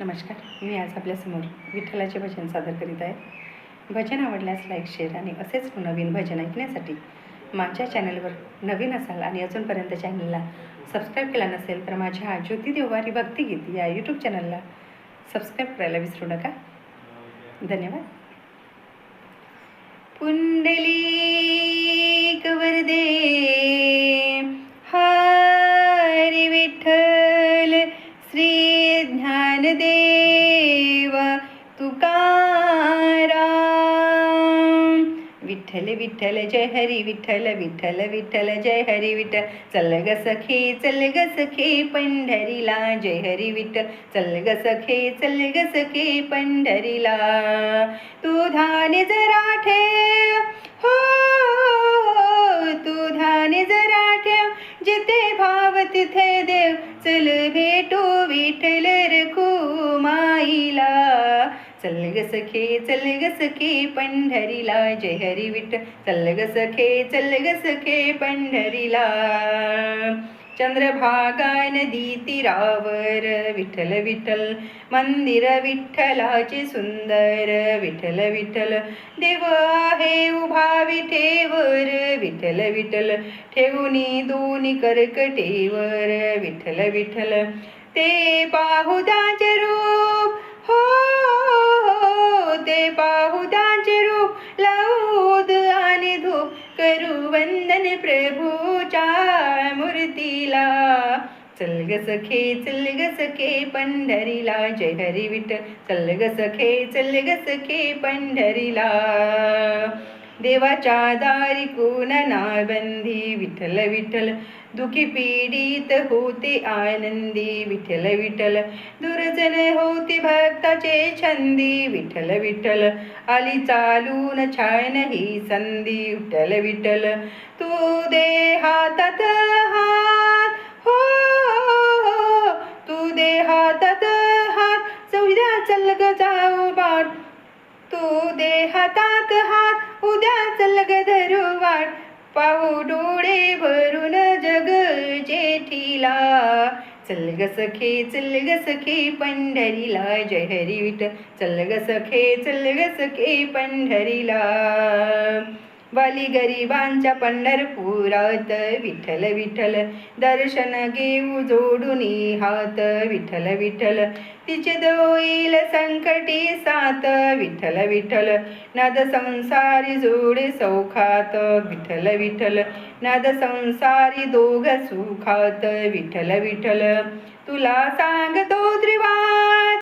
नमस्कार. मी आज आपल्यासमोर विठ्ठलाचे भजन सादर करीत आहे. भजन आवडल्यास लाईक, शेअर आणि असेच नवीन भजन ऐकण्यासाठी माझ्या चॅनलवर नवीन असाल आणि अजूनपर्यंत चॅनलला सबस्क्राईब केला नसेल तर माझ्या ज्योती देववारी भक्तिगीत या यूट्यूब चॅनलला सबस्क्राईब करायला विसरू नका. धन्यवाद. पुंडलिक वरदे हरी विठ्ठल श्री ज्ञानदेव तुकाराम. विठ्ठल विठ्ठल जय हरी विठ्ठल, विठ्ठल विठ्ठल जय हरी विठ्ठल. चल ग सखे चल ग सखे पंढरीला, जय हरी विठ्ठल. चल ग सखे चल ग सखे पंढरीला. तू ध्यान जरा ठेव, हो तू ध्यान जरा ठेव, जिथे भाव तिथे देव. चल भेटू विठ्ठल रखुमाईला. चल ग सखे चल ग सखे पंढरीला, जय हरी विठ्ठल. चल ग सखे चल ग सखे पंढरीला. चंद्रभागा नदी तीरावर विठ्ठल विठ्ठल मंदिर विठ्ठलाचे सुंदर. विठ्ठल विठ्ठल देव आहे उभा विठेवर. विठ्ठल विठ्ठल ठेवूनी दोन्ही करकटेवर. विठ्ठल विठ्ठल ते पाहू त्याचे रूप, हो ते पाहू त्याचे रूप. लाऊद आणि धूप करू वंदन प्रभूच्या मूर्तीला. चल ग सखे चल ग सखे पंढरीला, जय हरी विठ्ठल. चल ग सखे चल ग सखे पंढरीला. देवाच्या दारी कोण नाबंदी. विठ्ठल विठ्ठल दुखी पीडित होते आनंदी. विठ्ठल विठ्ठल दुर्जन होते भक्ताचे छंदी. विठ्ठल विठ्ठल आली चालून छान ही संधी. विठ्ठल विठ्ठल तू दे हातात हात, हो तू दे हातात हात. उद्या चल ग जाऊ बाट, तू दे हातात हात. उद्या चल ग धरू वाट, पाहू डोळे भरून जग जेठीला. चल ग सखे चल ग सखे पंढरीला, जय हरी विठ्ठल. चल ग सखे चल ग सखे पंढरीला. वाली गरिबांच्या पंढरपुरात. विठ्ठल विठ्ठल दर्शन घेऊ जोडूनी हात. विठ्ठल विठ्ठल तिचे होईल संकटी साथ. विठ्ठल विठ्ठल नाद संसारी जोडे सौखात. विठ्ठल विठ्ठल नाद संसारी दोघ सुखात. विठ्ठल विठ्ठल तुला सांगतो त्रिवाद.